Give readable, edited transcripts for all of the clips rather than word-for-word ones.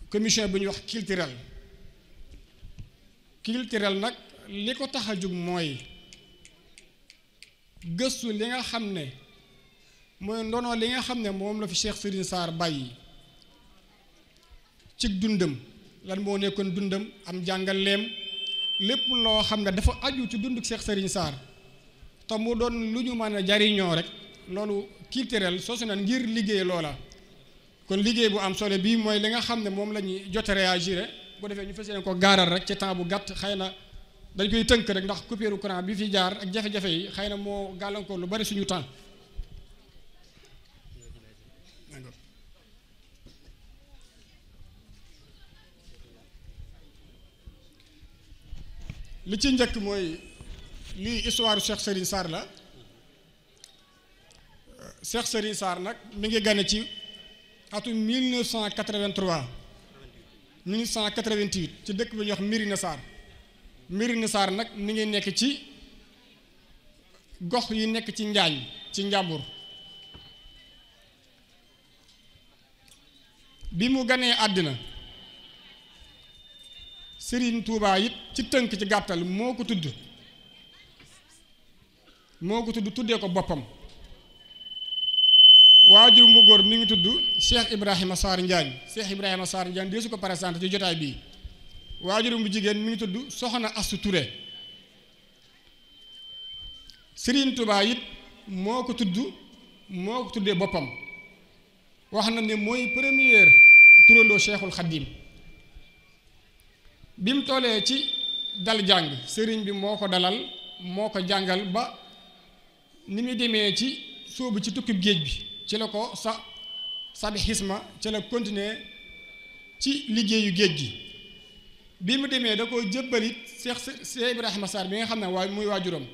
commission bu ñuy wax culturel nag li ko tax a jóg mooy gëstu li nga xam ne mooy ndono li nga xam ne moom la fi Cheikh Serigne Sarr bàyyi ci dundam lan moo nekkoon dundam am jàngaleem lépp loo xam ne dafa aju ci dunduk Cheikh Serigne Sarr te mu doon lu ñu mën a jariñoo rek loolu culturel soosu na ngir liggéey loola kon liggéey bu am solo bii mooy li nga xam ne moom la ñuy jot a réagir bu defee ñu fas yéene ko gaaral rek ci temps bu gàtt xëy na dañ koy tënk rek ndax coupure courant bi fi jaar ak jafe-jafe yi xëy na moo gàllankoor lu bari suñu temps li ci njëkk mooy lii histoire Cheikh Serigne Sarr la Cheikh Serigne Sarr nag mi ngi gane ci atum 1983 1988 ci dëkk bi ñuy wax Mirina Sarr nag mi ngi nekk ci gox yi nekk ci Njaañ ci Njàmbur bi mu ganee àddina Serigne Touba it ci tënk ci gàttal moo ko tudd tuddee ko boppam waajur mu góor mi ngi tudd Cheikh Ibrahima Sarr Njaañ Cheikh Ibrahima Sarr Njaañ dee su ko présenté ci jotaay bii waajur mu jigéen mi ngi tudd Soxna Astu Touré Serigne Touba it moo ko tuddee boppam wax na ne mooy première turandoo Cheikhul Khadim bi mu tollee ci dal jàng sëriñ bi moo ko dalal moo ko jàngal ba ni muy demee ci sóobu ci tukkib géej bi ci la ko sabi xisma ci la continuer ci liggéeyu géej gi bi mu demee da ko jëbbalit Cheikh Ibrahima Sarr bi nga xam ne waaye muy waajuram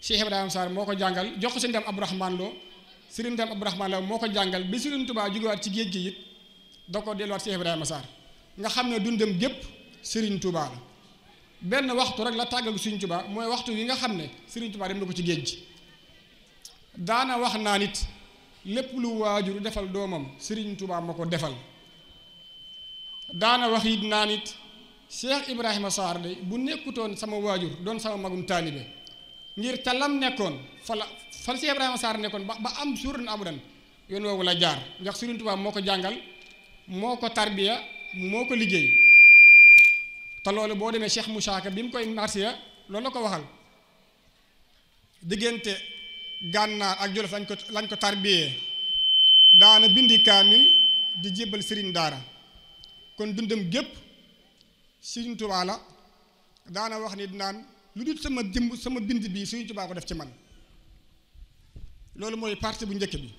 Cheikh Ibrahima Sarr moo ko jàngal jox ko sëriñ Dame Abdourahmane Lo sëriñ Dame Abdourahmane Lo moo ko jàngal bi Sëriñ Tuubaa jógewaat ci géej gi it da ko delluwaat Cheikh Ibrahima Sarr nga xam ne dundam gépp Serigne Touba la benn waxtu rek la tàggagu Serigne Touba mooy waxtu wi nga xam ne Serigne Touba dem na ko ci géej gi daana wax naa nit lépp lu waajur defal doomam Serigne Touba ma ko defal daana wax it naa nit Cheikh Ibrahima Sarr de bu nekkutoon sama waajur doon sama magum taalibe ngir ca lam nekkoon fa Cheikh Ibrahima Sarr nekkoon ba am suur na abudan yoon woowu la jaar ndax Serigne Touba moo ko jàngal moo ko tarbiya moo ko liggéey te loolu boo demee Cheikh Moussa Ka bi mu koy marsiya loolu la ko waxal diggante gànnaar ak Jolof lañ ko tarbiyee daana bindi kaamil di jébbal Serigne Daara kon dundam gépp Serigne Touba la daana wax ni naan lu dul sama bind bii Serigne Touba ko def ci man loolu mooy partie bu njëkk bi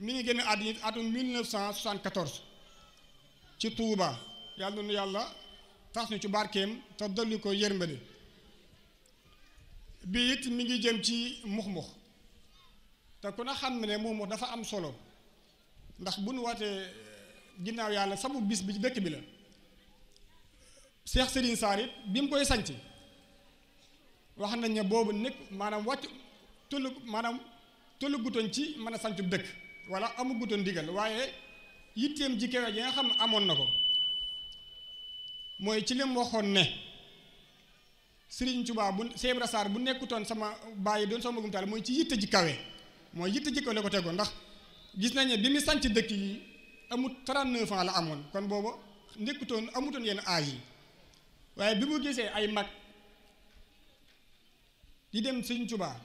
mi ngi génn àddina atum 1974 ci Touba yàlla na yàlla tas ñu ci barkeem te dolli ko yërmande bi it mi ngi jëm ci mux-mux te ku na xam ne mux-mux dafa am solo ndax bu nu waatee ginnaaw yàlla sabu bis bi ci dëkk bi la Cheikh Serigne Sarr it bi mu koy sanc wax nañ ne boobu nekk maanaam tollu gutoon ci mën a sancu dëkk wala amu gutoon ndigal waaye yitteem ji kawe ji nga xam ne amoon na ko mooy ci lim waxoon ne Serigne Touba bu Cheikh Ibra Sarr bu nekkutoon sama bàyyi doon sama magum taal mooy ci yitte ji kawe mooy yitte ji kawe la ko tegoon ndax gis nañ ne bi mu sanc dëkk yi amut 39 ans la amoon kon boobu amutoon yenn âge yi waaye bi mu gisee ay mag di dem Serigne Touba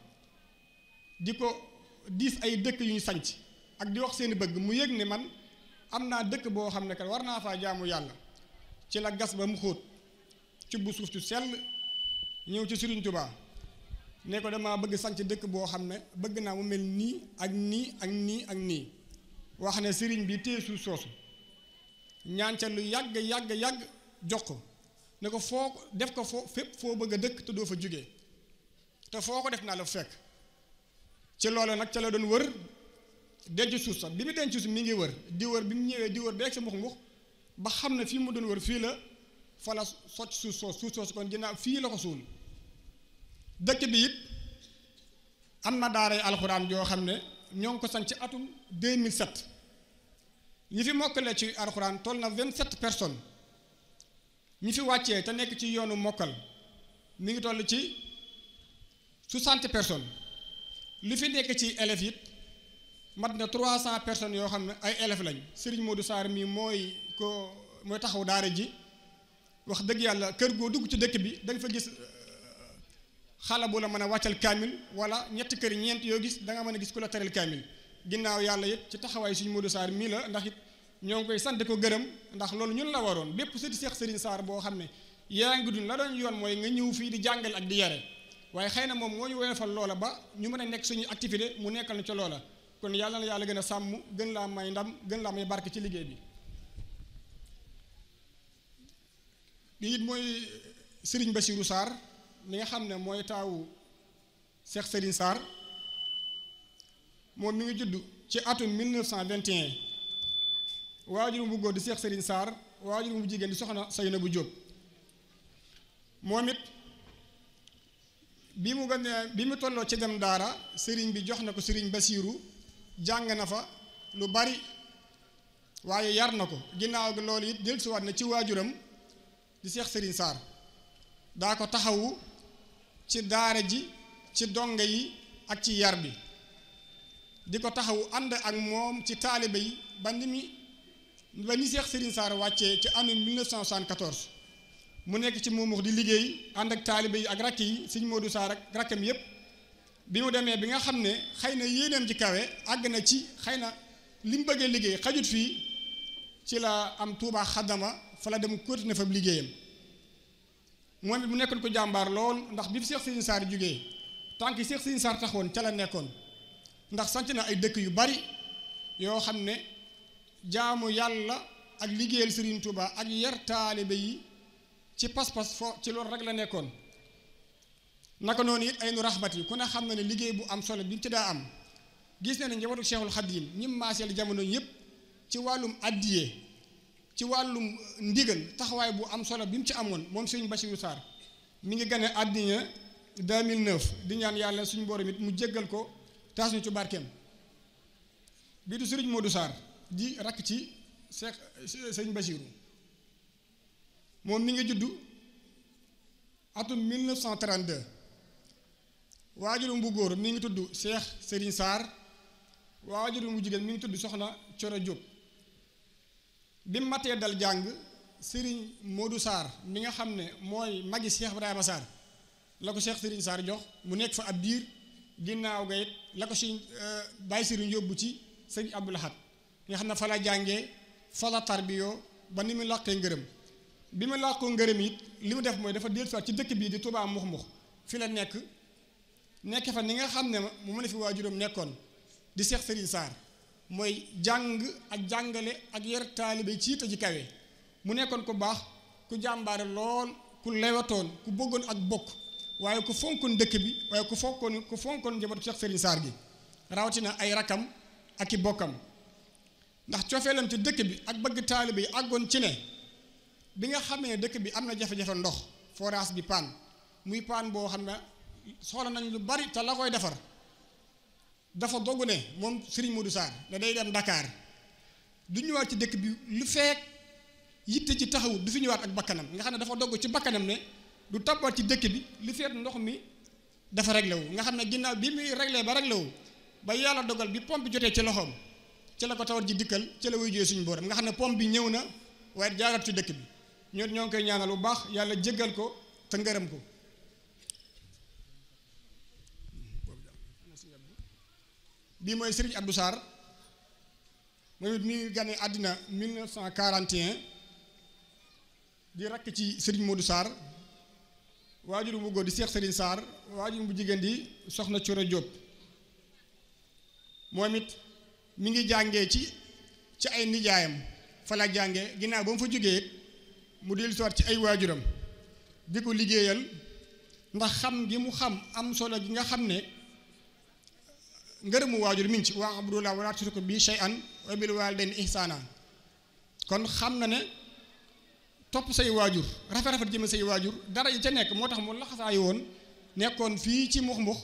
di ko diis ay dëkk yu ñu sanc ak di wax seeni bëgg mu yëg ne man am naa dëkk boo xam ne kat war naa faa jaamu yàlla ci la gas ba mu xóot ci bu suuf su sell ñëw ci Serigne Touba ne ko dama bëgg sanc dëkk boo xam ne bëgg naa mu mel nii ak nii ak nii ak nii wax ne Serigne bi téye suuf soosu ñaan ca lu yàgg jox ko ne ko foo def ko fépp foo bëgg a dëkk te doo fa jógee te foo ko def naa la fekk ci loolu nag ca la doon wër denc suuf sax bi mu denc suuf mi ngi wër di wër bi mu ñëwee di wër beeg sa mux ba xam ne fii mu doon wër fii la fa la socc suuf soos kon ginnaaw fii la ko suul dëkk bi it am na daaray alxuraan joo xam ne ñoo ngi ko sanc ci atum 2007 ñi fi mokkale ci alxuraan toll na 27 personnes ñi fi wàccee te nekk ci yoonu mokkal mi ngi toll ci 60 personnes li fi nekk ci élèves it mat na 300 personnes yoo xam ne ay élèves lañ Serigne Modou Sarr mii mooy taxaw daara ji wax dëgg yàlla kër goo dugg ci dëkk bi da nga fa gis xale bu la mën a wàccal kaamil wala ñetti kër ñeent yoo gis da nga mën a gis ku la teral kaamil ginnaaw yàlla it ci taxawaay suñu Modou Sarr mii la ndax it ñoo ngi koy sant ko gërëm ndax loolu ñun la waroon bépp sëti Seex Serigne Sarr boo xam ne yaa ngi dund la doon yoon mooy nga ñëw fii di jàngal ak di yare waaye xëy na moom moo ñu woyofal loola ba ñu mën a nekk suñuy activité mu nekkal na ca loola kon yàlla na yàlla gën a sàmm gën laa may ndam gën laa may barke ci liggéey bi lii it mooy Serigne Bassirou Sarr mi nga xam ne mooy taawu Seex Serigne Sarr moom mi ngi judd ci atum 1921 waajurum bu góor di Seex Serigne Sarr waajurum bu jigéen di soxna Seynabou Diop moom it bi mu tolloo ci dem daara sëriñ bi jox na ko Serigne Bassirou jàng na fa lu bari waaye yar na ko ginnaaw gi loolu it dellusiwaat na ci waajuram di Seex Serigne Sarr daa ko taxawu ci daara ji ci donga yi ak ci yar bi di ko taxawu ànd ak moom ci taalibe yi ba ni Seex Serigne Sarr wàccee ci année 1974 mu nekk ci Moomux di liggéey ànd ak taalibe yi ak rakk yi Sëñ Modou Sarr ak rakkam yépp bi mu demee bi nga xam ne xëy na yéeneem ci kawe àgg na ci xëy na li mu bëggee liggéey xajut fii ci la am Tuubaa Xaddama fa la dem continuer fa liggéeyam moom it mu nekkoon ko jàmbaar lool ndax bi fi Seex Serigne Sarr jógee tànk Seex Serigne Sarr taxoon ca la nekkoon ndax sant na ay dëkk yu bari yoo xam ne jaamu yàlla ak liggéeyal Serigne Touba ak yar taalibe yi ci pas-pas ci loolu rek la nekkoon naka noonu it ay nu raxbat yi ku ne xam na ne liggéey bu am solo bi mu ci daa am gis na ne njabootu Cheikhul Khadim ñi maaseel jamono yëpp ci wàllum addiyee ci wàllum ndigal taxawaay bu am solo bi mu ci amoon moom Serigne Bassirou Sarr mi ngi gane àddina 2009 di ñaan yàlla suñu borom it mu jéggal ko taas ñu ci barkeem bii du Serigne Modou Sarr di rakk ci Serigne Bassirou moom mi ngi juddu atum 1932 waajurum bu góor mi ngi tudd Cheikh Serigne Sarr waajurum bu jigéen mi ngi tudd Soxna Coro Diop bi mu matee dal jàng Serigne Modou Sarr mi nga xam ne mooy magi Cheikh Ibrahima Sarr la ko Cheikh Serigne Sarr jox mu nekk fa ab diir ginnaaw ga it la ko si Baye Serigne yóbbu ci sëñ Abdou Lahad nga xam ne fa la jàngee fa la tarbiyoo ba ni mu làqee ngërëm bi mu làqoo ngërëm it li mu def mooy dafa dellusiwaat ci dëkk bii di Touba Mux fi la nekk fa ni nga xam ne mu mën a fi waajuram nekkoon di Cheikh Serigne Sarr mooy jàng ak jàngale ak yar taalibe ci te ji kawe mu nekkoon ku baax ku jàmbaare lool ku lewatoon ku bëggoon ak bokk waaye ku fonkoon dëkk bi waaye ku fonkoon njabootu Cheikh Serigne Sarr gi rawatina ay rakam ak i bokkam ndax cofeelam ci dëkk bi ak bëgg taalibe yi àggoon ci ne bi nga xam ne dëkk bi am na jafe-jafe ndox forage bi paan muy paan boo xam ne soxla nañ lu bari te la koy defar dafa dogu ne moom Serigne Modou Sarr ne day dem Dakar du ñëwaat ci dëkk bi lu feek yitte ci taxawut du fi ñëwaat ak bakkanam nga xam ne dafa dogg ci bakkanam ne du tabbaat ci dëkk bi lu feet ndox mi dafa réglé wu nga xam ne ginnaaw bi muy réglé ba réglé wu ba yàlla dogal bi pompe jotee ci loxoom ci la ko tawat ji dikkal ci la wuy jooy suñu borom nga xam ne pompe bi ñëw na waaye jaarat ci dëkk bi ñoo ngi koy ñaanal bu baax yàlla jéggal ko te ngërëm ko bii mooy Serigne Abdou Sarr moom it mi ngi gane àddina 1941 di rakk ci Serigne Modou Sarr waajur bu góor di Cheikh Serigne Sarr waajur bu jigéen di Soxna Coro Diop moom it mi ngi jàngee ci ay nijaayam fa la jàngee ginnaaw ba mu fa jógee mu dellu siwaat ci ay waajuram di ko liggéeyal ndax xam gi mu xam am solo gi nga xam ne ngërëmu waajur mi ngi ci waa abdullah wala tushriku bi shay'an wa bil walidayni ihsana kon xam na ne topp say waajur rafet jëme say waajur dara yi ca nekk moo tax mu laxasaayu woon nekkoon fii ci Mux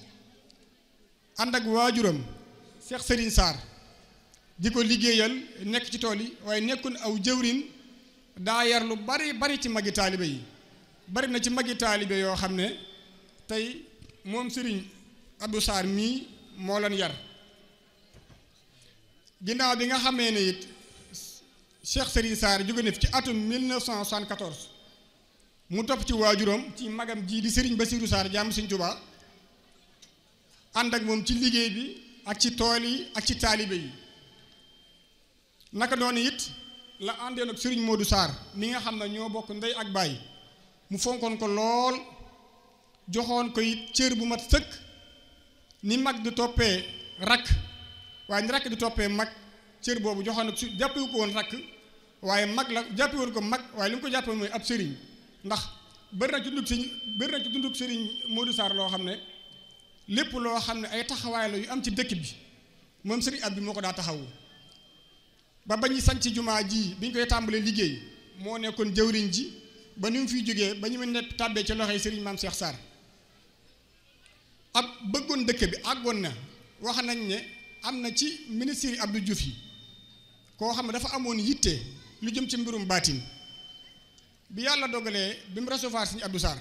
ànd ak waajuram Cheikh Serigne Sarr di ko liggéeyal nekk ci tool yi waaye nekkul aw jëwrin daa yar lu bari ci magi taalibe yi bari na ci magi taalibe yoo xam ne tey moom Serigne Abdou Sarr mii moo leen yar ginnaaw bi nga xamee ne it Cheikh Serigne Sarr jóge na fi ci atum 1974 mu topp ci waajuram ci magam ji di Serigne Bassirou Sarr jàmm Serigne Touba ànd ak moom ci liggéey bi ak ci tool yi ak ci taalibe yi naka noonu it la àndoon ak Serigne Modou Sarr mi nga xam ne ñoo bokk ndey ak baay mu fonkoon ko lool joxoon ko it cër bu mat sëkk ni mag di toppee rakk waaye ni rakk di toppee mag cër boobu joxoon nag su jàppewu ko woon rakk waaye mag la jàppewoon ko mag waaye li mu ko jàppee mooy ab sëriñ ndax bëri na ci dundub sëriñ Modou Sarr loo xam ne lépp loo xam ne ay taxawaay la yu am ci dëkk bi moom sëriñ ab bi moo ko daa taxawu ba bañu sanc jumaa ji bi ñu koy tàmbalee liggéey moo nekkoon jëwriñ ji ba ni mu fiy jógee ba ñu mu nekk tàbbee ci loxoy sëriñ Maam Cheikh Sarr ab bëggoon dëkk bi àggoon na wax nañ ne am na ci ministère yi Abdou Diouf yi koo xam ne dafa amoon yitte lu jëm ci mbirum baatin bi yàlla dogalee bi mu recevoir Serigne Abdou Sarr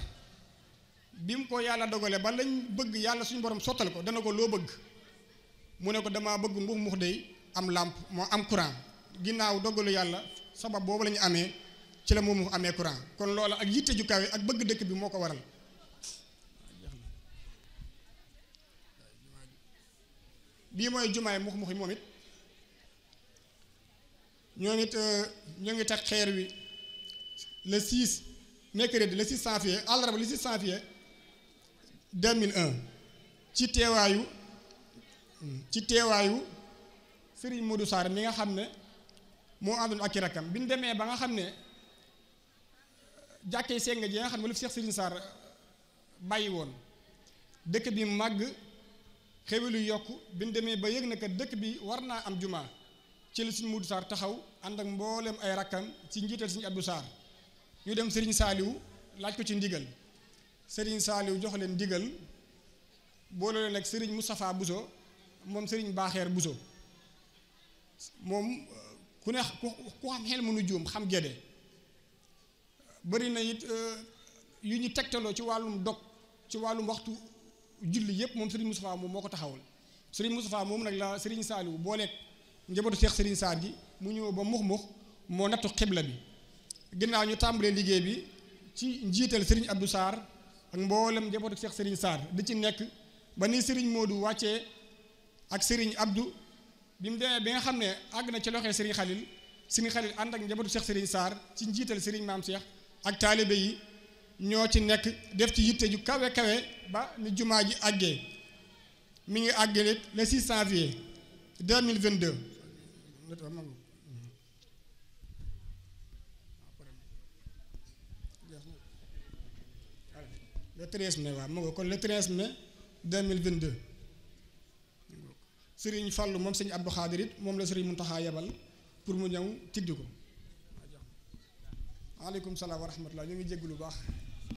bi mu ko yàlla dogalee ba lañ bëgg yàlla suñu borom sottal ko dana ko loo bëgg mu ne ko damaa bëgg mbux day am làmp moo am courant ginnaaw dogalu yàlla sabab boobu la ñu amee ci la moom amee courant kon loola ak yitte ju kawe ak bëgg dëkk bi moo ko waral bii mooy jumaay mux yi moom it ñoo ngi teg xeer wi le 6 mercredi le 6 janvier àllarba le 6 janvier 2001 ci teewaayu Serigne Modou Sarr mi nga xam ne moo àndoon ak i rakkam bi ñu demee ba nga xam ne jàkkee seng ji nga xam ne lu fi Cheikh Serigne Sarr bàyyi woon dëkk bi màgg xewelu yokk bi ñu demee ba yëg na kat dëkk bi war naa am jumaa ci la Serigne Modou Sarr taxaw ànd ak mboolem ay rakkam ci njiital Serigne Abdou Sarr ñu dem Serigne Saliou laaj ko ci ndigal Serigne Saliou jox leen ndigal boole leen ak Serigne Moustapha Bousso moom Serigne Baaxeer Bousso moom ku ne ku xam xel mënu juum xam gédé bëri na it yu ñu tegtaloo ci wàllum dog ci wàllum waxtu julli yëpp moom Serigne Moustapha moom moo ko taxawal Serigne Moustapha moom nag la Serigne Saliou booleeg njabootu Cheikh Serigne Sarr gi mu ñëw ba mux moo nattu xibla bi ginnaaw ñu tàmbalee liggéey bi ci njiital Serigne Abdou Sarr ak mboolem njabootu Cheikh Serigne Sarr di ci nekk ba ni Serigne Modou wàccee ak Serigne Abdou bi mu demee bi nga xam ne àgg na ci loxee Serigne Khalil ànd ak njabootu Cheikh Serigne Sarr ci njiital Serigne Maam Cheikh ak taalibe yi ñoo ci nekk def ci yitte ju kawe ba ni jumaa ji àggee mi ngi àggale le 6 janvier 2022 le 13 mai waaw mu nga kon le 13 mai 2022 Serigne Fallou moom sëñ Abdou Khadir it moom la Serigne Mountakha yebal pour mu ñëw tiddi ko waaleykum salaam wa rahmatullah ñu ngi jégg lu baax